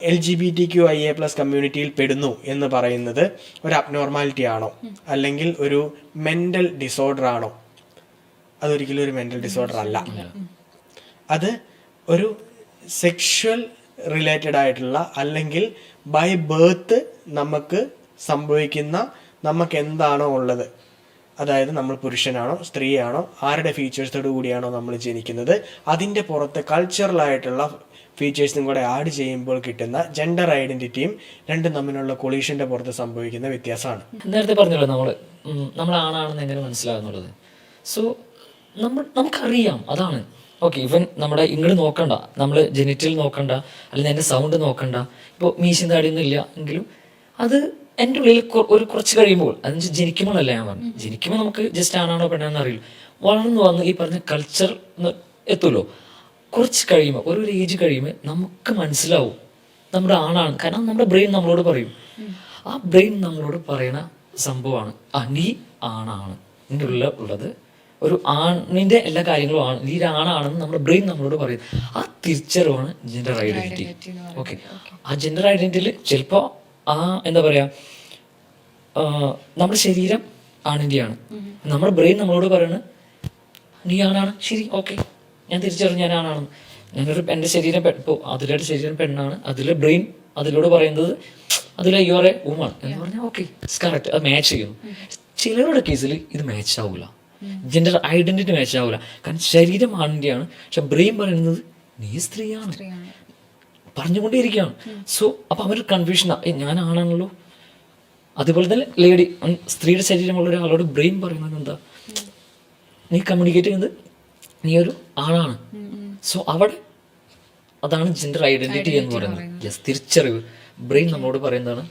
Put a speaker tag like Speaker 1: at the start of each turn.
Speaker 1: LGBTQIA+ കമ്മ്യൂണിറ്റിയിൽ പെടുന്നു എന്ന് പറയുന്നത് ഒരു അബ്നോർമാലിറ്റി ആണോ, അല്ലെങ്കിൽ ഒരു മെൻ്റൽ ഡിസോർഡർ ആണോ? അതൊരിക്കലും ഒരു മെൻ്റൽ ഡിസോർഡർ അല്ല. അത് ഒരു സെക്ഷൽ റിലേറ്റഡ് ആയിട്ടുള്ള, അല്ലെങ്കിൽ ബൈ ബേർത്ത് നമുക്ക് സംഭവിക്കുന്ന, നമുക്ക് എന്താണോ ഉള്ളത്, അതായത് നമ്മൾ പുരുഷനാണോ സ്ത്രീയാണോ ആരുടെ ഫീച്ചേഴ്സോട് കൂടിയാണോ നമ്മൾ ജനിക്കുന്നത്, അതിൻ്റെ പുറത്ത് കൾച്ചറലായിട്ടുള്ള ഫീച്ചേഴ്സും കൂടെ ആഡ് ചെയ്യുമ്പോൾ കിട്ടുന്ന ജെൻഡർ ഐഡന്റിറ്റിയും രണ്ടും തമ്മിലുള്ള കൊളീഷന്റെ പുറത്ത് സംഭവിക്കുന്ന വ്യത്യാസമാണ്.
Speaker 2: നേരത്തെ പറഞ്ഞല്ലോ നമ്മൾ ആണാണെന്ന് എങ്ങനെ മനസ്സിലാകുന്നുള്ളത്. സോ നമുക്കറിയാം അതാണ്. ഓക്കെ, ഇവൻ നമ്മുടെ ഇങ്ങോട്ട് നോക്കണ്ട, നമ്മൾ ജെനിറ്റൽ നോക്കണ്ട, അല്ലെങ്കിൽ എൻ്റെ സൗണ്ട് നോക്കണ്ട, ഇപ്പോൾ മീശയും താടിയൊന്നും ഇല്ല എങ്കിലും അത് എൻ്റെ ഉള്ളിൽ ഒരു കുറച്ച് കഴിയുമ്പോൾ, അതെന്ന് ജനിക്കുമ്പോഴല്ല ഞാൻ പറഞ്ഞു, ജനിക്കുമ്പോൾ നമുക്ക് ജസ്റ്റ് ആണാണോ പെണ്ണാണെന്ന് അറിയില്ല. വളർന്നു വന്ന് ഈ പറഞ്ഞ കൾച്ചർ എത്തുമല്ലോ, കുറച്ച് കഴിയുമ്പോൾ ഒരു ഏജ് കഴിയുമ്പോൾ നമുക്ക് മനസ്സിലാവും നമ്മുടെ ആണാണ്. കാരണം നമ്മുടെ ബ്രെയിൻ നമ്മളോട് പറയും, ആ ബ്രെയിൻ നമ്മളോട് പറയുന്ന സംഭവമാണ് നീ ആണാണ്, നിൻ്റെ ഉള്ളത് ഒരു ആണിൻ്റെ എല്ലാ കാര്യങ്ങളും ആണ്, നീ ആണാണെന്ന് നമ്മുടെ ബ്രെയിൻ നമ്മളോട് പറയും. ആ തിരിച്ചറിവാണ് ജെൻഡർ ഐഡന്റിറ്റി. ഓക്കെ, ആ ജെൻഡർ ഐഡന്റിറ്റിയിൽ ചിലപ്പോൾ എന്താ പറയുക, നമ്മുടെ ശരീരം ആണിൻ്റെയാണ്, നമ്മുടെ ബ്രെയിൻ നമ്മളോട് പറയുന്നത് നീ ആണാണ്, ശരി ഓക്കെ ഞാൻ തിരിച്ചറിഞ്ഞു ഞാൻ ആണാണ്. എൻ്റെ ശരീരം ഇപ്പോൾ അതിലെ ശരീരം പെണ്ണാണ്, അതിലെ ബ്രെയിൻ അതിലൂടെ പറയുന്നത് അതിലെ യു ആർ എ വുമൺ എന്ന് പറഞ്ഞാൽ ഓക്കെ കറക്റ്റ്, അത് മാച്ച് ചെയ്യുന്നു. ചിലരുടെ കേസിൽ ഇത് മാച്ച് ആവില്ല, ജെൻഡർ ഐഡന്റിറ്റി മാച്ച് ആവില്ല. കാരണം ശരീരം ആണിൻ്റെയാണ്, പക്ഷെ ബ്രെയിൻ പറയുന്നത് നീ സ്ത്രീയാണ് പറഞ്ഞുകൊണ്ടേയിരിക്കുകയാണ്. സോ അപ്പം അവരുടെ കൺഫ്യൂഷൻ, ഞാൻ ആണാണല്ലോ. അതുപോലെ തന്നെ ലേഡി സ്ത്രീയുടെ ശരീരമുള്ള ഒരാളോട് ബ്രെയിൻ പറയുന്നത് എന്താ, നീ കമ്മ്യൂണിക്കേറ്റ് ചെയ്യുന്നത് നീ ഒരു ആണാണ്. സോ അവിടെ അതാണ് ജെൻഡർ ഐഡന്റിറ്റി എന്ന് പറയുന്നത്. തിരിച്ചറിവ് ബ്രെയിൻ നമ്മളോട് പറയുന്നതാണ്